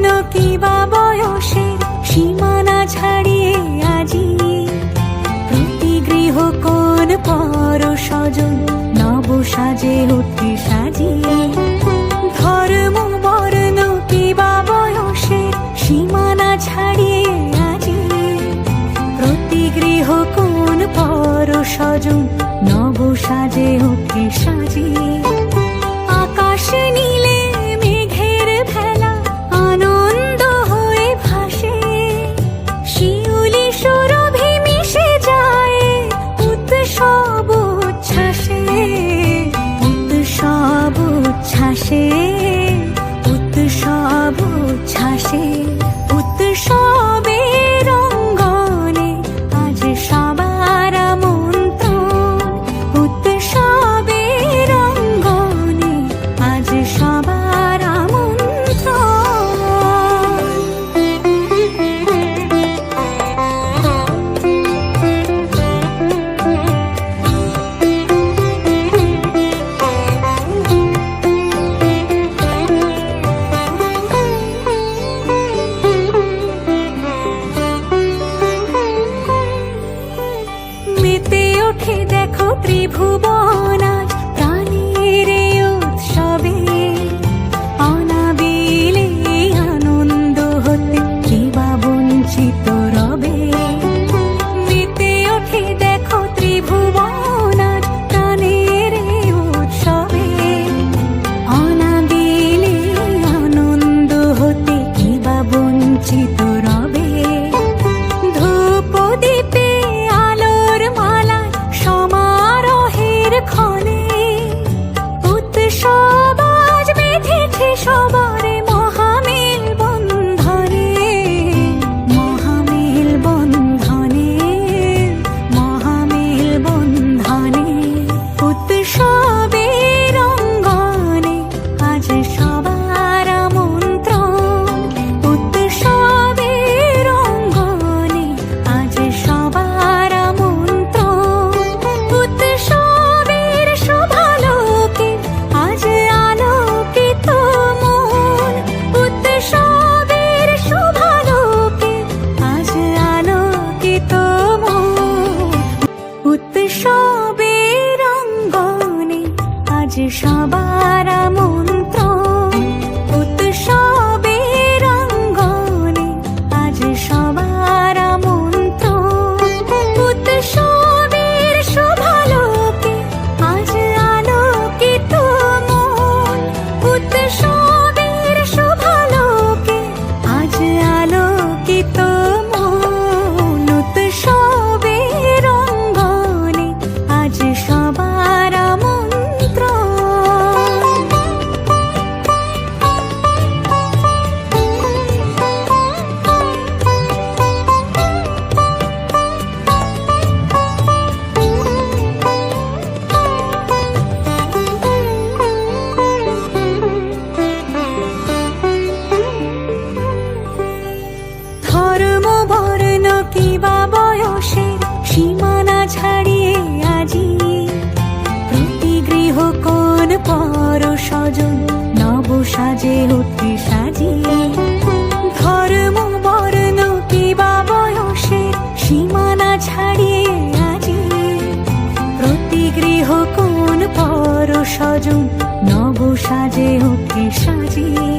বর্ণ কিবা বয়সের সীমানা ছাড়িয়ে আজি প্রতি গৃহ কোন পর স্বজন নব সাজে উঠে সাজিয়ে। ধর্ম বর্ণ কিবা বয়সের সীমানা ছাড়িয়ে আজি প্রতি গৃহ কোন পর স্বজন নব সাজে উঠে সাজিয়ে। আকাশ নীলে মেঘের ভেলা আনন্দ হয়ে ভাসে, শিউলি সুরভি মিশে যায় উৎসব উচ্ছ্বাসে, উৎসব উচ্ছ্বাসে, উৎসব উচ্ছ্বাসে। উৎসবের অঙ্গনে আজ সবার আমন্ত্রণ, উৎসবের অঙ্গনে আজ সবার মেতে ওঠে দেখো ত্রিভুবন আজ প্রাণের উৎসবে, অনাবিলে আনন্দ হতে কিবা বঞ্চিত রবে। মেতে ওঠে দেখো ত্রিভুবন আজ প্রাণের উৎসবে, অনাবিলে আনন্দ হতে কিবা বঞ্চিত রবে। ধূপ দীপে আলোর মালায় সমারোহের ক্ষণে উৎসব আজ বেঁধেছে সবার মহামেল বন্ধনে, মহামেল বন্ধনে, মহামেল বন্ধনে। উৎসবের অঙ্গনে আজ সবার আমন্ত্রণ, উৎসবের অঙ্গনে আজ সবার আমন্ত্রণ। উৎসবের শোভালোকে আজ আলোকিত মন, উৎসবের শোভালোকে আজ আলোকিত মন। উৎসবের অঙ্গনে আজ সবার আমন্ত্রণ, উৎসবের অঙ্গনে আজ সবার আমন্ত্রণ। উৎসবের শোভালোকে আজ আলোকিত মন, উৎসবের শোভালোকে আজ আলোকিত মন। উৎসবের অঙ্গনে আজ সবার আমন্ত্রণ। ধর্ম বর্ণ কিবা বয়সের সীমানা ছাড়িয়ে আজি প্রতি গৃহ কোন পর স্বজন নব সাজে উঠে সাজিয়ে। ধর্ম বর্ণ কিবা বয়সের সীমানা ছাড়িয়ে আজি প্রতি গৃহ কোন পর স্বজন নব সাজে উঠে সাজিয়ে।